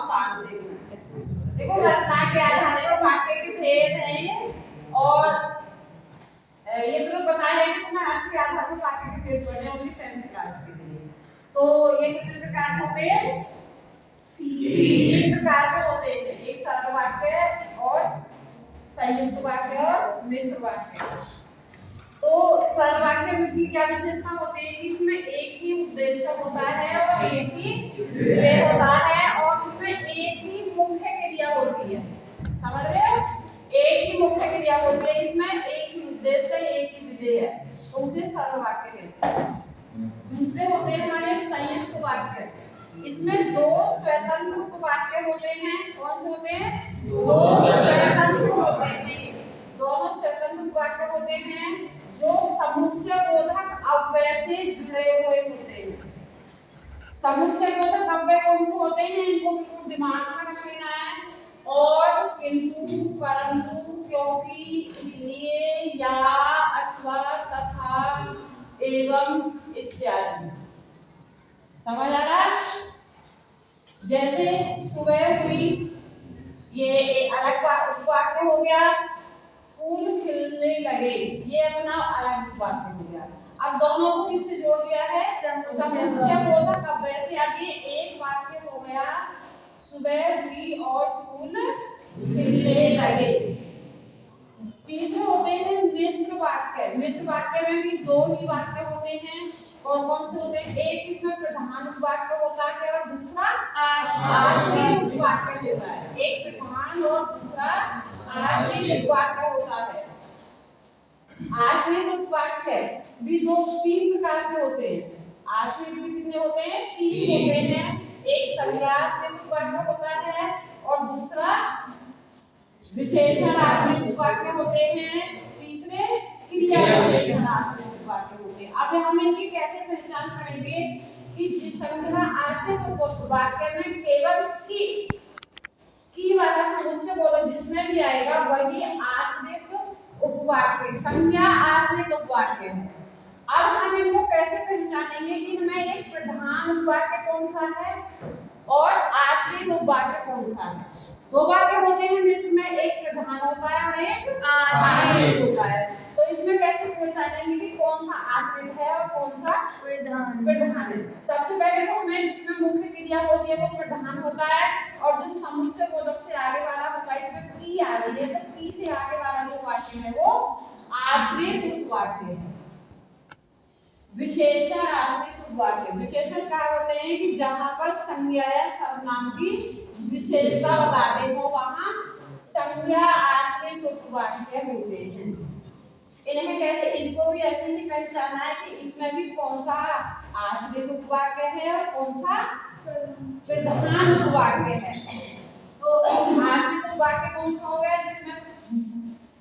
साथ देखना। देखो रचना के आधार पर वाक्य के भेद हैं और ये तो पता है कि तुम्हें अर्थ के आधार पर वाक्य के भेद पढ़ने होंगे 10th क्लास के लिए। तो ये कितने प्रकार होते हैं? 3 प्रकार के होते हैं, एक सरल वाक्य और संयुक्त वाक्य और मिश्र वाक्य। तो सरल वाक्य में की क्या विशेषता होती है कि इसमें एक ही उद्देश्य होता है और एक ही विधेय होता है और इसमें एक ही मुख्य क्रिया होती है। समझ रहे हो? एक ही मुख्य क्रिया होती है, इसमें एक ही उद्देश्य एक ही विधेय है, तो उसे सरल वाक्य कहते हैं। दूसरे होते हैं हमारे संयुक्त वाक्य। इसमें 2 स्वतंत्र वाक्य होते हैं। कौन से होते हैं? 2 स्वतंत्र होते हैं। दोनों स्वतंत्र वाक्य होते हैं जो समुच्चय बोधक अव्यय से जुड़े हुए होते हैं। समुच्चय बोधक अव्यय कौन से होते हैं इनको बिल्कुल दिमाग में रख लेना है। और किंतु, परंतु, क्योंकि, इसलिए, या, अथवा, तथा, एवं इत्यादि। समझ आ रहा है? जैसे सुबह हुई, ये अलग वाक्य हो गया। फूल खिलने लगे, ये अपना अलग वाक्य हो गया। अब दोनों को किससे जोड़ दिया है? समुच्चय बोधक अव्यय से। अब ये एक वाक्य हो गया, सुबह हुई और फूल खिलने लगे। तीसरे होते हैं मिश्र वाक्य। मिश्र वाक्य में भी 2 ही वाक्य होते हैं। कौन कौन से होते हैं? एक इसमें प्रधान वाक्य होता है और दूसरा आश्रित वाक्य होता है। एक प्रधान और दूसरा आश्रित वाक्य होता है। आश्रित वाक्य भी 3 प्रकार के होते हैं। आश्रित भी कितने होते हैं? 3 होते हैं। एक संज्ञाश्रित वाक्य होता है और दूसरा विशेषण आश्रित वाक्य होते हैं, तीसरे क्रिया विशेषण आश्रित वाक्य होते हैं। अब हम इनकी कैसे पहचान करेंगे कि जिस संज्ञा आश्रित वाक्य में केवल की वाला समुच्चय बोधक जिसमें भी आएगा वही आश्रित उपवाक्य, संज्ञा आश्रित उपवाक्य है। अब हम इनको कैसे पहचानेंगे कि इनमें एक प्रधान उपवाक्य कौन सा है और आश्रित उपवाक्य कौन सा है? 2 वाक्य होते हैं जिसमें एक प्रधान होता है और एक आश्रित होता है। तो इसमें कैसे पहचानेंगे कि कौन सा आश्रित है और कौन सा प्रधान है? सबसे पहले तो हमें जिसमें मुख्य क्रिया होती है वो प्रधान होता है और जो समुच्चय बोधक से आगे वाला होता है, इसमें की आ रही है तो की से आगे वाला जो वाक्य है वो आश्रित उपवाक्य है। विशेषण आश्रित उपवाक्य। विशेषण क्या होते हैं कि जहां पर संज्ञा या सर्वनाम की विशेषता बताते हो वहां संज्ञा आश्रित उपवाक्य होते हैं। इन्हें कैसे, इनको भी ऐसे ही पहचाना है कि इसमें भी कौन सा आश्रित उपवाक्य है और कौन सा प्रधान उपवाक्य है। तो आश्रित उपवाक्य कौन सा हो गया? जिसमें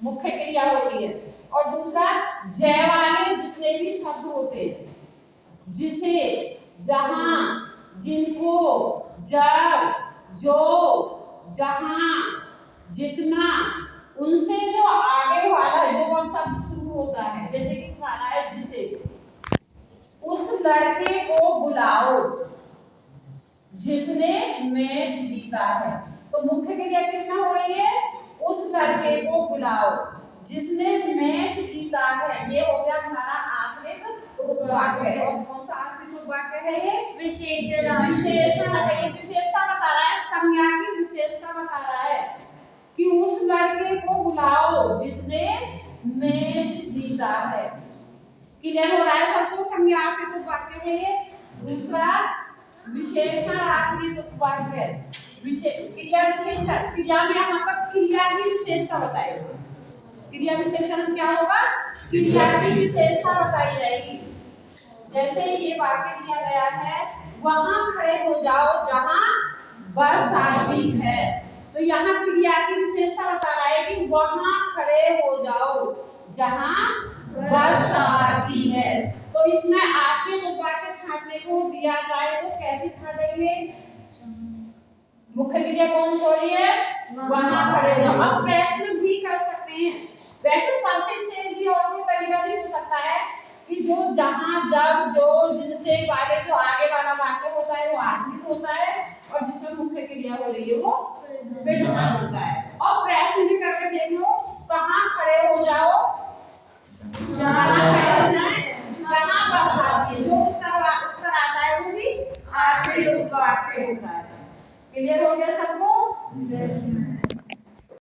मुख्य क्रिया होती है और दूसरा जय वाले जितने भी शब्द होते हैं, जिसे, जहां, जिनको, जब, जो, जहां, जितना, उनसे जो आगे वाला जो शब्द शुरू होता है, जैसे कि वाला है जिसे, उस लड़के को बुलाओ जिसने मैच जीता है। तो मुख्य क्रिया किसमें हो रही है? उस लड़के को बुलाओ जिसने मैच जीता है। ये हो गया हमारा आश्रित उपवाक्य। और कौन सा आश्रित उपवाक्य है? ये विशेषण। विशेषण है, ये विशेषता बता रहा है, संज्ञा की विशेषता बता रहा है कि उस लड़के को बुलाओ जिसने मैच जीता है। क्लियर हो रहा है सबको? संज्ञा आश्रित उपवाक्य है ये। दूसरा विशेषण आश्रित उपवाक्य। क्रिया विशेषण, क्रिया में यहाँ पर क्रिया की विशेषता बताएगा। क्रिया विशेषण क्या होगा? क्रिया की विशेषता बताई जाएगी। जैसे ये वाक्य दिया गया है, वहां खड़े हो जाओ जहां बस आती है। तो यहाँ क्रिया की विशेषता बता रहा है कि वहां खड़े हो जाओ जहां बस आती है। तो इसमें आश्रित उपवाक्य छांटने को दिया जाए तो कैसे छांटेंगे? मुख्य क्रिया कौन सी हो रही है? वहां खड़े हो। अब प्रश्न भी कर सकते हैं। वैसे सबसे सेफ भी और भी तरीका भी हो सकता है कि जो, जहां, जब, जो, जिनसे वाले जो आगे वाला वाक्य होता है वो आश्रित होता है और जिसमें मुख्य क्रिया हो रही है वो विद्यमान होता है। और प्रश्न भी करके देख लो, कहाँ खड़े हो जाओ, जहाँ खड़े हो जाए, जहाँ बस आती है, जो उत्तर आता है वो भी आश्रित वाक्य होता है। क्लियर हो गया सबको?